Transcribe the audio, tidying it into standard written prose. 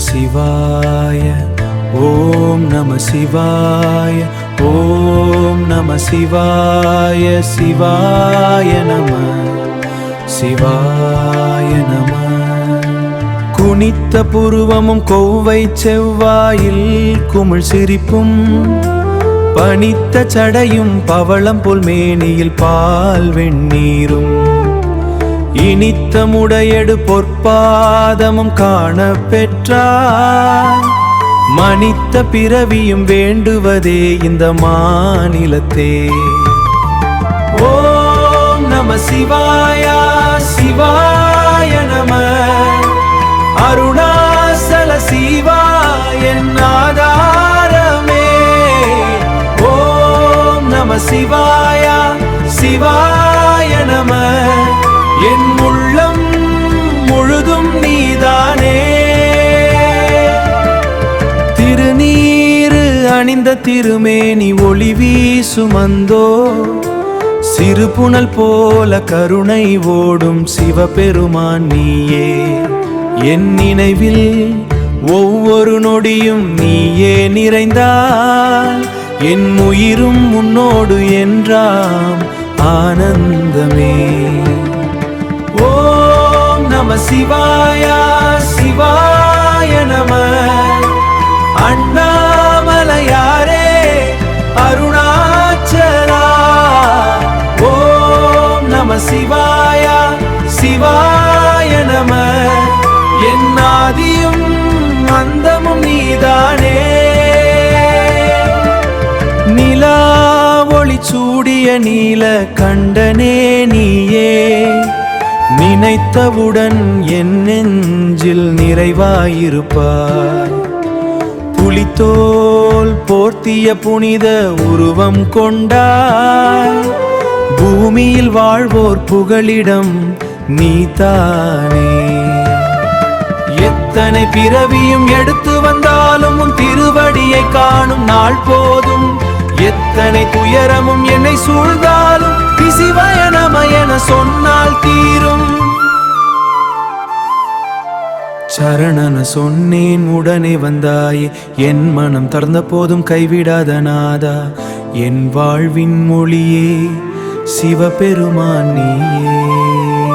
சிவாய ஓம் நம சிவாய ஓம் நம சிவாய சிவாய நம சிவாய நம. குனித்த புருவமும் கொவ்வை செவ்வாயில் குமிழ் சிரிப்பும் பனித்த சடையும் பவளம் போல் மேனியில் பால் வெந்நீரும் இனித்த முடையடு பொற்பாதமும் காண பெற்றார். மனித்த பிறவியும் வேண்டுவதே இந்த மாநிலத்தே. ஓம் நம சிவாய சிவாய நம அருணாசல சிவாய ஆதாரமே. ஓம் நம சிவாய சிவாய நம என் உள்ளம் முழுதும் நீதானே. திருநீரு அணிந்த திருமேனி ஒளி வீசுமந்தோ சிறு புனல் போல கருணை ஓடும் சிவபெருமான் நீயே. என் நினைவில் ஒவ்வொரு நொடியும் நீயே நிறைந்தால் என் உயிரும் உன்னோடு என்றாம் ஆனந்தமே. ஓம் நம சிவாய சிவாய நம அண்ணாமலையாரே அருணாச்சலா. ஓம் நம சிவாய சிவாய நம என் ஆதியும் அந்தமும் நீதானே. நிலா ஒளி சூடிய நீல கண்டனே நீயே. நினைத்தவுடன் என் நெஞ்சில் நிறைவாயிருப்பாய். புலித்தோல் போர்த்திய புனித உருவம் கொண்டாய். பூமியில் வாழ்வோர் புகலிடம் நீதானே. எத்தனை பிறவியும் எடுத்து வந்தாலும் உன் திருவடியை காணும் நாள் போதும். எத்தனை துயரமும் என்னை சூழ்ந்தாலும் சிவாய நம என சொன்னால் தீரும். சரணன சொன்னேன் உடனே வந்தாயே. என் மனம் தளர்ந்த போதும் கைவிடாத நாதா. என் வாழ்வின் மொழியே சிவபெருமான் நீயே.